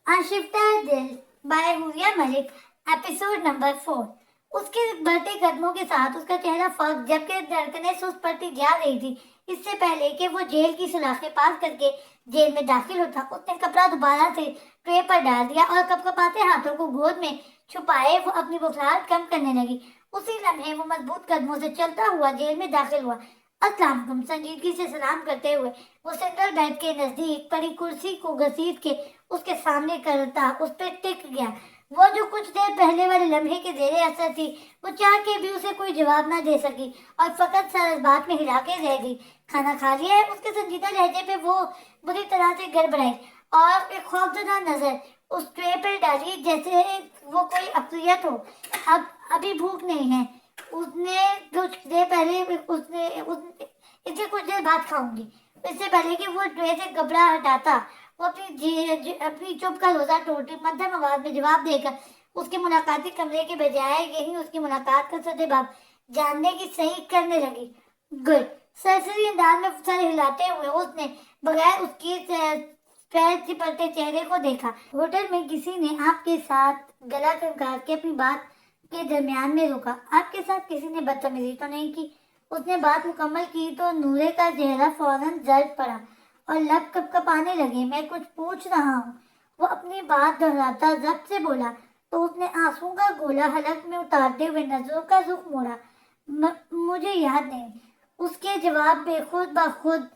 आशिफ्ता दिल by Huriya Malik episode number 4। उसके बढ़ते कदमों के साथ उसका चेहरा फर्क जबकि धड़कनें सुस्त पड़ती जा रही थी। इससे पहले कि वो जेल की सलाखें पार करके जेल में दाखिल होता, उसने कपड़ा दोबारा से ट्रे पर डाल दिया और कपकपाते हाथों को गोद में छुपाए वो अपनी बुखार कम करने लगी। उसी लम्हे वो मजबूत कदमों से चलता हुआ जेल में दाखिल हुआ। अस्सलाम वालेकुम संजीदगी से सलाम करते हुए वो सेंट्रल बेड के नजदीक पड़ी कुर्सी को घसीट के उसके सामने करता उस पर टिक गया। वो जो कुछ देर पहले वाले लम्हे के जेरे असर थी, वो चाह के भी उसे कोई जवाब ना दे सकी और फकत सर इस बात में हिला के रह गई। खाना खा लिया है? उसके संजीदा लहजे पे वो बुरी तरह से गड़बड़ाई और एक खौफजदा नजर उस ट्रे पर डाली जैसे वो कोई अक्लियत हो। अब अभी भूख नहीं है। उसने कुछ देर पहले इससे कुछ देर बाद खाऊंगी। इससे पहले कि वो ट्रे से कपड़ा हटाता, वो अपनी चुप का रोजा तोड़ती मध्यम आवाज में जवाब देकर उसके मुलाकाती कमरे के बजाय यही उसकी मुलाकात का सदेबाब जानने की सही करने लगी। गुड। सरसरी अंदाज में सर हिलाते हुए उसने बगैर उसकी पैर चिपकते चेहरे को देखा। होटल में किसी ने आपके साथ गला खड़का के अपनी बात के दरमियान में रुका। आपके साथ किसी ने बदतमीजी तो नहीं की? उसने बात मुकम्मल की तो नूरे का चेहरा फौरन जर्द पड़ा और लब कपकपाने लगे। मैं कुछ पूछ रहा हूँ, वो अपनी बात दोहराता जब्त से बोला तो उसने आंसू का गोला हलक में उतारते हुए नजरों का रुख मोड़ा। मुझे याद नहीं। उसके जवाब में खुद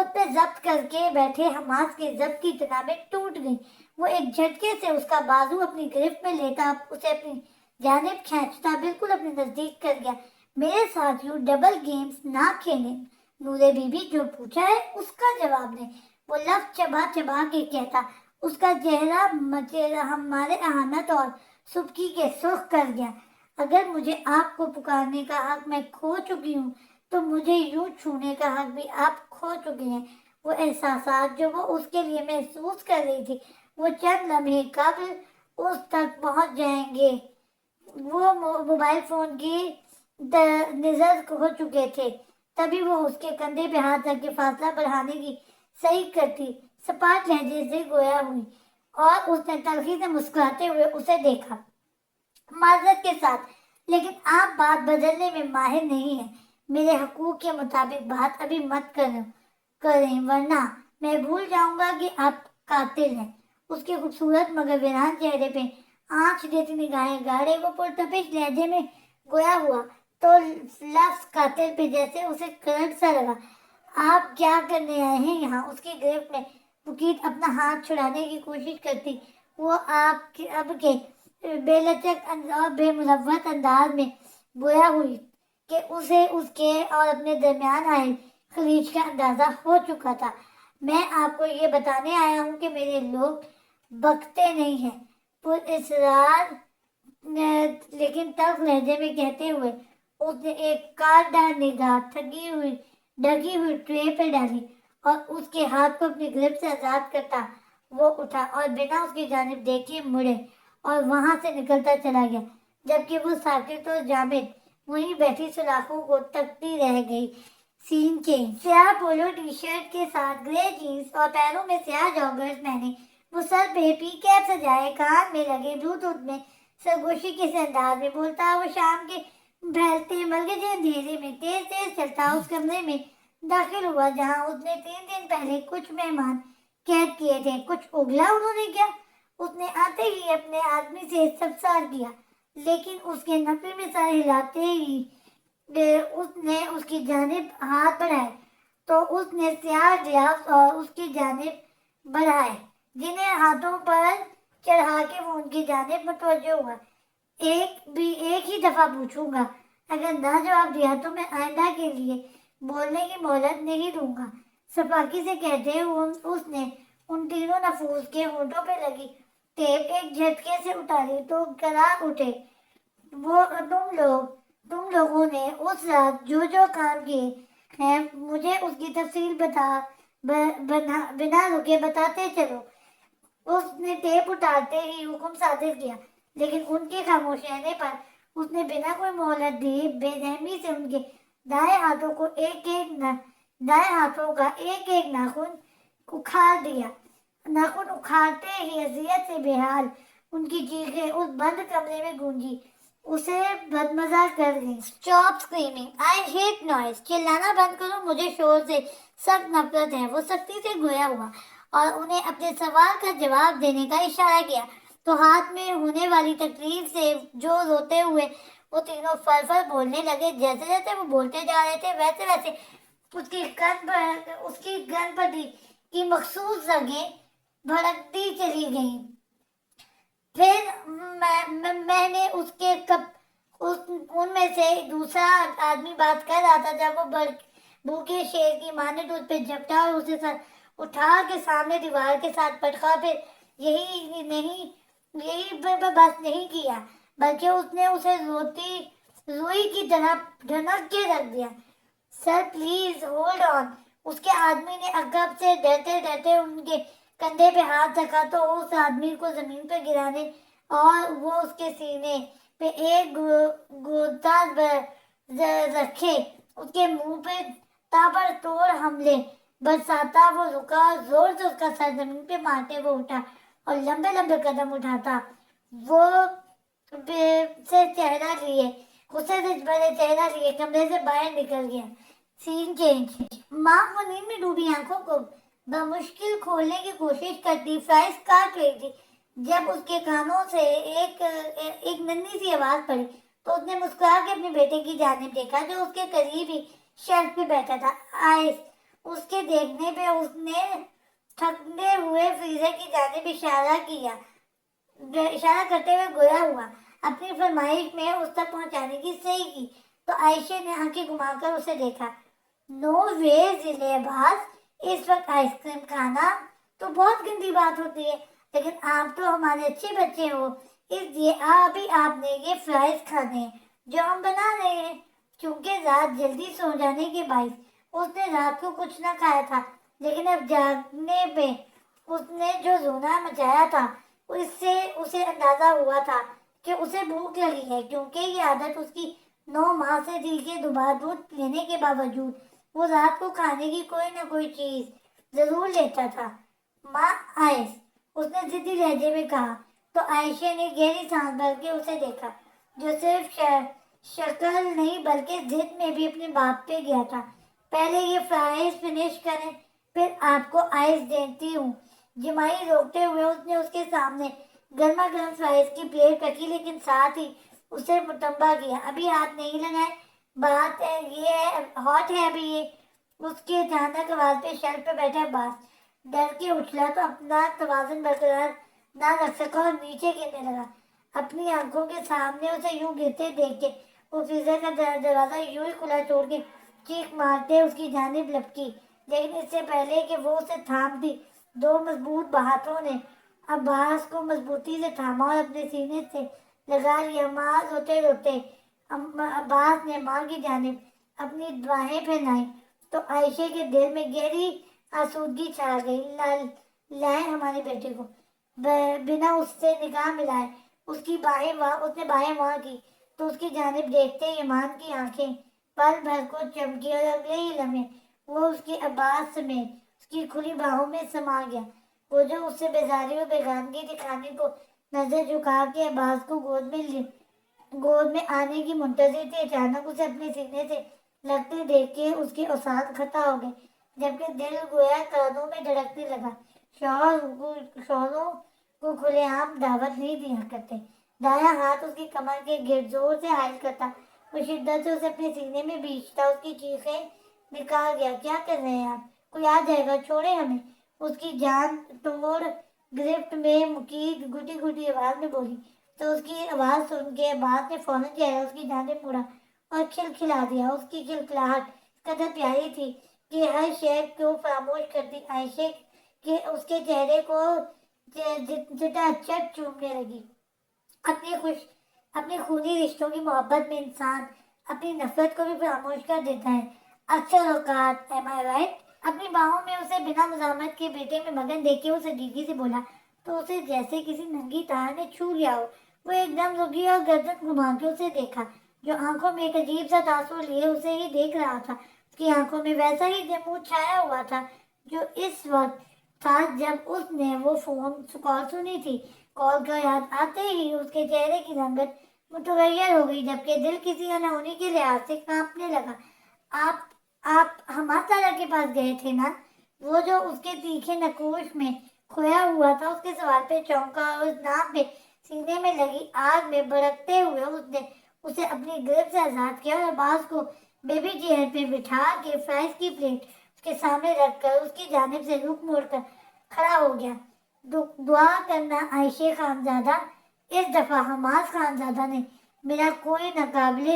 पे जब्त करके बैठे हमास के जब्त की किताबें टूट गई। वो एक झटके से उसका बाजू अपनी गिरफ्त में लेता उसे अपनी जानिब खींचता बिल्कुल अपने नजदीक कर गया। मेरे साथियों, डबल गेम्स ना खेलें। नूरे बीबी जो पूछा है उसका जवाब दे। वो लफ्ज चबा चबा के कहता। उसका चेहरा हमारे अहानत और सुबकी के सुर्ख कर गया। अगर मुझे आपको पुकारने का हक मैं खो चुकी हूँ तो मुझे यूं छूने का हक भी आप खो चुके हैं। वो एहसास जो वो उसके लिए महसूस कर रही थी, वो चंद लम्हे कब्ल उस तक पहुंच जाएंगे। वो मोबाइल फोन की नजर हो चुके थे। तभी वो उसके कंधे पे हाथ रख के फासला बढ़ाने की सही करती सपाट लहजे से गोया हुई और उसने तलखी से मुस्कुराते हुए उसे देखा। माजरत के साथ, लेकिन आप बात बदलने में माहिर नहीं है। मेरे हकूक के मुताबिक बात अभी मत करें वरना मैं भूल जाऊंगा कि आप कातिल हैं। उसके खूबसूरत मगर वीरान चेहरे पे आंच देती निगाहें गाड़े वो पुरतपिश लहजे में गोया हुआ तो लफ्ज कातिल पे जैसे उसे करंट सा लगा। आप क्या करने आए हैं यहाँ? उसकी गिरफ्त में मुकीद अपना हाथ छुड़ाने की कोशिश करती वो आपके अब के बेलचक और बेमुरवत अंदाज में गोया हुई कि उसे उसके और अपने दरमियान आए खलीज का अंदाजा हो चुका था। मैं आपको ये बताने आया हूँ कि मेरे लोग बकते नहीं हैं, पुरइसरार लेकिन तल्ख लहजे में कहते हुए उसने एक कारदार निगाह ढकी हुई ट्रे पर डाली और उसके हाथ को अपनी गिरफ्त से आजाद करता वो उठा और बिना उसकी जानिब देखे मुड़े और वहां से निकलता चला गया, जबकि वो साकित और जामिद वहीं बैठी सलाखों को तकती रह गई। Scene change. स्याह पोलो टी शर्ट के साथ ग्रे जीन्स और पैरों में स्याह जॉगर्स पहने वो सर पे पी कैप सजाए कान में लगे ब्लूटूथ में सरगोशी के अंदाज में बोलता वो शाम के बहलते मलगजे अंधेरे में तेज तेज चलता उस कमरे में दाखिल हुआ जहां उसने 3 दिन पहले कुछ मेहमान कैद किए थे। कुछ उगला उन्होंने क्या? उसने आते ही अपने आदमी से इस्तफसार किया, लेकिन उसके नफे में सर हिलाते ही उसने उसकी जानिब हाथ बढ़ाए तो उसने स्याह ग्लव्स और उसकी जानिब बढ़ाए जिन्हें हाथों पर चढ़ा के वो उनकी जानिब मुतवज्जो हुआ। एक ही दफा पूछूंगा, अगर ना जवाब दिया तो मैं आइंदा के लिए बोलने की मोहलत नहीं दूंगा। सफाकी से कहते हुए उसने उन तीनों नफूस के होठों पे लगी टेप एक झटके से उतारी तो करा उठे। वो तुम लोगों ने उस रात जो काम किए हैं मुझे उसकी तफसील बिना रुके बताते चलो। उसने टेप उतारते ही हुक्म सादिर किया, लेकिन उनके खामोश रहने पर उसने बिना कोई मोहलत दिए बेरहमी से उनके दाएं हाथों का एक एक नाखून उखाड़ दिया। नाखून उखाड़ते ही अजियत से बेहाल उनकी चीखें उस बंद कमरे में गूंजी, उसे बदमजा कर गई। Stop screaming, I hate noise, चिल्लाना बंद करो, मुझे शोर से सख्त नफरत है। वो सख्ती से गोया हुआ और उन्हें अपने सवाल का जवाब देने का इशारा किया तो हाथ में होने वाली तकलीफ से जो रोते हुए वो तीनों फल फल बोलने लगे। जैसे जैसे वो बोलते जा रहे थे वैसे वैसे उसकी गन पटी की मखसूस जगह भड़कती चली गई। फिर मैंने उसके उनमें से दूसरा आदमी बात कर रहा था जब वो भूखे शेर की माँ ने उस पर झपटा और उसे सर उठा के सामने दीवार के साथ पटका। फिर यही बस नहीं किया बल्कि उसने उसे रुई की तरह ढनक के रख दिया। सर प्लीज होल्ड ऑन, उसके आदमी ने अगब से डरते डरते उनके कंधे पे हाथ रखा तो उस आदमी को जमीन पे गिराने और वो उसके सीने पे एक गोता रखे उसके मुंह पे ताबड़तोड़ हमले बरसाता। वो रुका और जोर से उसका सर जमीन पे मारते वो उठा और लंबे लंबे कदम उठाता। वो से चेहरा लिए गुस्से से भरे चेहरा लिए कमरे से बाहर निकल गया। Scene change. माँ वो नींद में डूबी आंखों को बमुश्किल खोलने की कोशिश करती फ्राइज काट रही थी जब उसके कानों से एक नन्ही सी आवाज पड़ी तो उसने मुस्कुरा के अपने बेटे की जानिब देखा जो उसके करीब ही शेल्फ पे बैठा था। आइस, उसके देखने पे उसने थकते हुए फ्रीजर की जानिब इशारा करते हुए गोया हुआ अपनी फरमाइश में उस तक पहुंचाने की सही की तो आयशे ने आंखें घुमाकर उसे देखा। नो वे जिलेबाज, इस वक्त आइसक्रीम खाना तो बहुत गंदी बात होती है, लेकिन आप तो हमारे अच्छे बच्चे हो इसलिए अभी आपने ये फ्राइज खाने हैं जो हम बना रहे हैं। क्योंकि रात जल्दी सो जाने के बाद उसने रात को कुछ ना खाया था, लेकिन अब जागने पे उसने जो रोना मचाया था इससे उसे अंदाजा हुआ था कि उसे भूख लगी है, क्योंकि ये आदत उसकी 9 माह से थी कि दोबारा दूध लेने के बावजूद वो रात को खाने की कोई ना कोई चीज जरूर लेता था। माँ आइस, उसने जिद्दी लहजे में कहा तो आयशा ने गहरी सांस भर के उसे देखा जो सिर्फ शक्ल नहीं बल्कि जिद में भी अपने बाप पे गया था। पहले ये फ्राइज फिनिश करें फिर आपको आइस देती हूँ। जिमाई रोकते हुए उसने उसके सामने गर्मा गर्म फ्राइज की प्लेट रखी लेकिन साथ ही उसे मुतंबा किया। अभी हाथ नहीं लगाए, बात है ये है हॉट है अभी ये। उसके अचानक आवाज पे शेल्फ पे बैठा बास डर के उछला तो अपना तवाज़ुन बरकरार ना रख सका और नीचे गिरने लगा। अपनी आंखों के सामने उसे यूं गिरते देख के वो फ्रीजर का दरवाजा यूं ही खुला छोड़ के चीख मारते उसकी जानिब लपकी, लेकिन इससे पहले कि वो उसे थाम दी 2 मजबूत हाथों ने अब्बास को मजबूती से थामा और अपने सीने से लगा लिया। माँ रोते रोते अब्बास ने माँ की जानिब अपनी बाहें फैलाई तो आयशे के दिल में गहरी आसूदगी छा गई। लाए हमारे बेटे को। बिना उससे निगाह मिलाए उसने बाहें वहां की तो उसकी जानिब देखते ही ईमान की आंखें पल भर को चमकी और अगले ही लम्हे वो उसके अब्बास समेत उसकी खुली बाहों में समा गया। वो जो उससे बेजारी और बेगानगी दिखाने को नजर झुका के अब्बास को गोद में आने की मुंतजिर थी, अचानक उसे अपने सीने से लगते देख के उसके औसात खता हो गए, जबकि दिल गोया कानों में धड़कने लगा। शौहरों को खुलेआम दावत नहीं दिया करते। दाया हाथ उसकी कमर के गिर्द जोर से हाइल करता, वो शिद्दत से उसे अपने सीने में बींचता, उसकी चीखें निकाल गया। क्या कर रहे हैं आप? कोई आ जाएगा, छोड़े हमें। उसकी जान तोड़ गिरफ्त में मुकीद घुटी घुटी आवाज में बोली तो उसकी आवाज सुन के बाद ने फौरन चेहरा उसकी जानिब मुड़ा और खिलखिला दिया। उसकी खिलखिलाहट कदर प्यारी थी कि हर शय को फरामोश करती आयशे के उसके चेहरे को चट चूमने लगी। अपने खूनी रिश्तों की मोहब्बत में इंसान अपनी नफरत को भी फरामोश कर देता है अक्सर औकात। एम आई राइट? अपनी बाहों में उसे बिना मज़ामत के बेटे में मगन देखे उसे दीदी से बोला तो उसे जैसे किसी नंगी तार ने छू लिया हो। वो एकदम रुकी और गर्दन घुमा के उसे देखा, जो आंखों में एक अजीब सा तासुर लिए उसे ही देख रहा था। उसकी आंखों में वैसा ही जमूद छाया हुआ था जो इस वक्त تھا جب اس نے وہ فون کال سنی تھی۔ کال کا یاد آتے ہی اس کے چہرے کی رنگت متغیر ہو گئی، جبکہ دل کسی انہونی کے لحاظ سے کانپنے لگا۔ آپ حماد تارا کے پاس گئے تھے نا؟ وہ جو اس کے تیکھے نقوش میں کھویا ہوا تھا۔ اس کے سوال پہ چونکا اور اس نام پہ سینے میں لگی آگ میں بھڑکتے ہوئے اس نے اسے اپنی گرفت سے آزاد کیا اور عباس کو بیبی چیئر پہ بٹھا کے فرائز کی پلیٹ اس کے سامنے رکھ کر اس کی جانب سے رخ موڑ کر کھڑا ہو گیا۔ دعا کرنا عائشہ خانزادہ، اس دفعہ حماس خانزادہ نے میرا کوئی ناقابل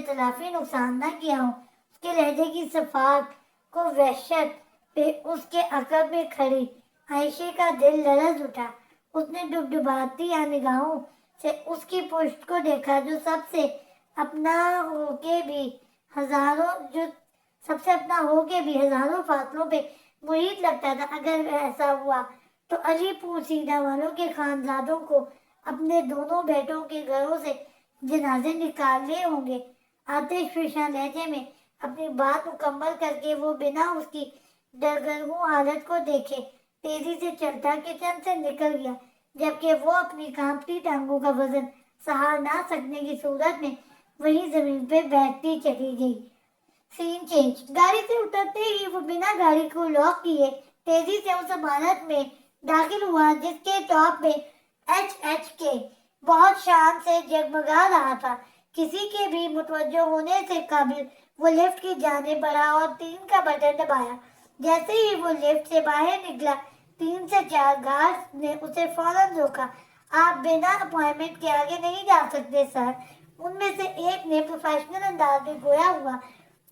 تلافی نقصان نہ کیا ہو۔ اس کے لہجے کی صفات کو وحشت پہ اس کے عقب میں کھڑی عائشہ کا دل لرز اٹھا۔ اس نے ڈبڈباتی نگاہوں سے اس کی پشت کو دیکھا، جو سب سے اپنا ہو کے بھی ہزاروں فاصلوں پہ محیط لگتا تھا۔ اگر ایسا ہوا تو علی پور سیدھا والوں کے خانزادوں کو اپنے دونوں بیٹوں کے گھروں سے جنازے نکالنے ہوں گے۔ آتش فشاں لہجے میں اپنی بات مکمل کر کے وہ بنا اس کی ڈرگرگوں حالت کو دیکھے تیزی سے چلتا کچن سے نکل گیا، جبکہ وہ اپنی کانپتی ٹانگوں کا وزن سہار نہ سکنے کی صورت میں وہی زمین پہ بیٹھتی چلی گئی۔ سین چینج۔ گاڑی سے اترتے ہی وہ بنا گاڑی کو لاک کیے تیزی سے اس عمارت میں داخل ہوا جس کے ٹاپ میں کے بہت شان سے جگمگا رہا تھا۔ کسی کے بھی متوجہ ہونے سے قبل وہ لفٹ کی جانب بڑھا اور 3 کا بٹن دبایا۔ جیسے ہی وہ لفٹ سے باہر نکلا، 3 سے 4 گارڈز نے اسے فوراً روکا۔ آپ بنا اپوائنٹمنٹ کے آگے نہیں جا سکتے سر۔ ان میں سے ایک نے پروفیشنل انداز میں گویا ہوا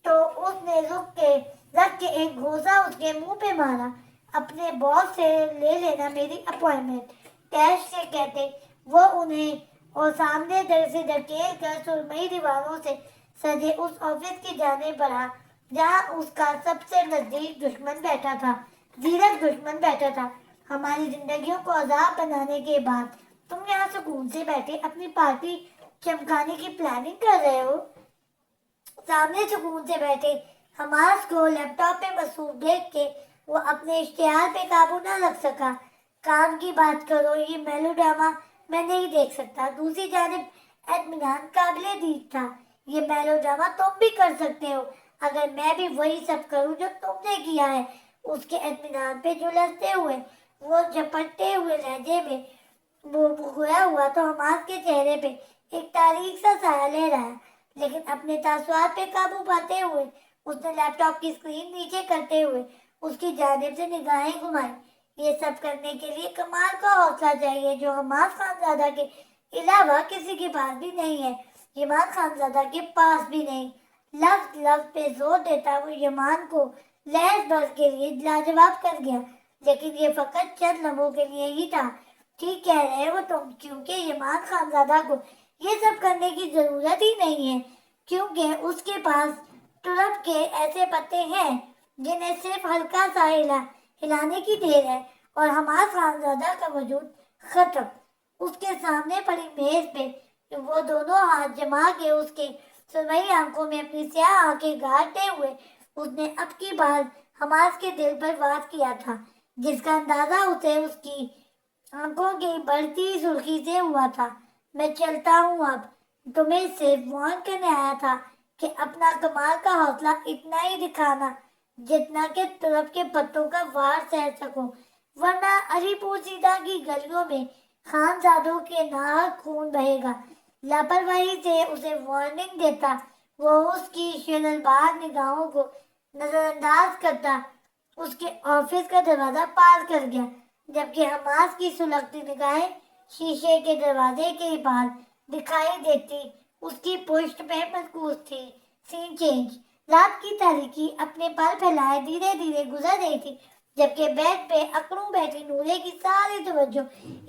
تو اس نے رکھ کے ایک گھوسا اس کے منہ پہ مارا۔ اپنے باس سے لے لینا میری اپوائنٹمنٹ، کیش سے کہتے وہ انہیں اور سامنے در سے دھکیل کر سرمئی دیواروں سے سجے اس آفس کی جانب بڑھا جہاں اس کا سب سے نزدیک دشمن بیٹھا تھا، زیرک دشمن بیٹھا تھا۔ ہماری زندگیوں کو عذاب بنانے کے بعد تم یہاں سکون سے بیٹھے اپنی پارٹی چمکانے کی پلاننگ کر رہے ہو۔ سامنے سکون سے بیٹھے حماس کو لیپ ٹاپ پہ مصروف دیکھ کے وہ اپنے اشتہار پہ قابو نہ رکھ سکا۔ کام کی بات کرو، یہ میلو ڈرامہ میں نہیں دیکھ سکتا۔ دوسری جانب اطمینان قابل دید تھا۔ یہ میلو ڈرامہ تم بھی کر سکتے ہو اگر میں بھی وہی سب کروں جو تم نے کیا ہے۔ اس کے اطمینان پہ جھلستے ہوئے وہ جھپٹتے ہوئے لہجے میں وہ گویا ہوا تو حماس کے چہرے پہ ایک تاریک سا سایہ لے رہا ہے، لیکن اپنے تاثرات پہ قابو پاتے ہوئے اس نے لیپ ٹاپ کی اسکرین نیچے کرتے ہوئے اس کی جانب سے نگاہیں گھمائی۔ یہ سب کرنے کے لیے کمال کا حوصلہ چاہیے جو حماس خانزادہ کے علاوہ کسی کے پاس بھی نہیں ہے، یمان خانزادہ کے پاس بھی نہیں۔ لفظ پہ زور دیتا وہ یمان کو لحظ بھر کے لیے لاجواب کر گیا، لیکن یہ فقط چند لمحوں کے لیے ہی تھا۔ ٹھیک کہہ رہے ہو تم، کیونکہ یمان خانزادہ کو یہ سب کرنے کی ضرورت ہی نہیں ہے، کیونکہ اس کے پاس ٹرمپ کے ایسے پتے ہیں جنہیں صرف ہلکا سا ہلانے کی دیر ہے اور حماس خانزادہ کا وجود ختم۔ اس کے سامنے پڑی میز پہ وہ دونوں ہاتھ جما کے اس کے سرمئی آنکھوں میں اپنی سیاہ آنکھیں گاڑتے ہوئے اس نے اب کی بار حماس کے دل پر وار کیا تھا، جس کا اندازہ اسے اس کی آنکھوں کی بڑھتی سرخی سے ہوا تھا۔ میں چلتا ہوں اب، تمہیں صرف وارن کرنے آیا تھا کہ اپنا کمال کا حوصلہ اتنا ہی دکھانا جتنا کہ ٹرمپ کے پتوں کا وار سہ سکو، ورنہ علی پور سیدھا کی گلیوں میں خانزادوں کے ناحق خون بہے گا۔ لاپرواہی سے اسے وارننگ دیتا وہ اس کی شرربار نگاہوں کو نظر انداز کرتا اس کے آفس کا دروازہ پار کر گیا، جبکہ حماس کی سلگتی نگاہیں شیشے کے دروازے کے پار دکھائی دیتی اس کی پشت پہ مرکوز تھی۔ سین چینج۔ رات کی تاریکی اپنے پر پھیلائے دھیرے دھیرے گزر رہی تھی، جبکہ بیڈ پہ اکڑوں بیٹھی نورے کی ساری توجہ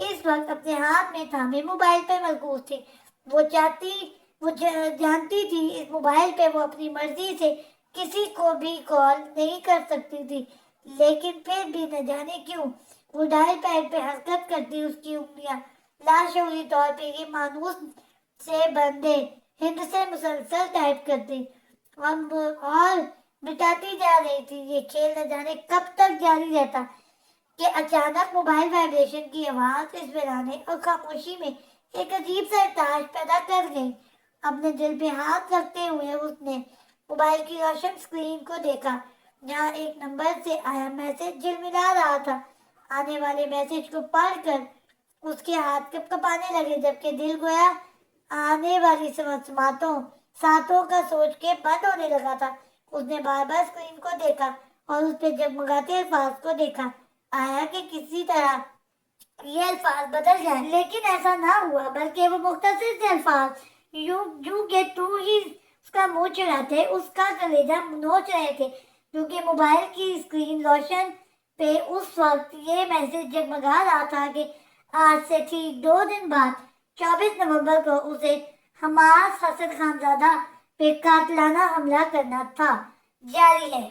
اس وقت اپنے ہاتھ میں تھامے موبائل پہ مرکوز تھی۔ وہ جانتی تھی اس موبائل پہ وہ اپنی مرضی سے کسی کو بھی کال نہیں کر سکتی تھی، لیکن پھر بھی نہ جانے کیوں وہ ڈائل پیڈ پہ حرکت کرتی اس کی انگلیاں لاشعوری طور پہ یہ مانوس سے بندے ہند سے مسلسل ٹائپ کرتی اور بتاتی جا رہی تھی۔ یہ کھیل نہ جانے کب تک جاری رہتا کہ اچانک موبائل وائبریشن کی آواز اس ویرانے اور خاموشی میں ایک عجیب سا احساس پیدا کر گئی۔ اپنے دل پہ ہاتھ رکھتے ہوئے اس نے موبائل کی روشن اسکرین کو دیکھا، جہاں ایک نمبر سے آیا میسج جھلملا رہا تھا۔ آنے والے میسج کو پڑھ کر اس کے ہاتھ کپ کپانے لگے، جبکہ دل گویا آنے والی ساتوں کا سوچ کے بند ہونے لگا تھا۔ اس نے بار بار اسکرین کو دیکھا اور اس پہ جگمگاتے الفاظ کو دیکھا، آیا کہ کسی طرح یہ الفاظ بدل جائیں، لیکن ایسا نہ ہوا، بلکہ وہ مختصر سے الفاظ یوں کہ تو ہی اس کا منہ چڑھاتے اس کا کلیجہ نوچ رہے تھے، کیونکہ موبائل کی اسکرین روشن پہ اس وقت یہ میسج جگمگا رہا تھا کہ آج سے ٹھیک 2 دن بعد 24 نومبر کو اسے حماس حسن خانزادہ پہ قاتلانہ حملہ کرنا تھا۔ جاری ہے۔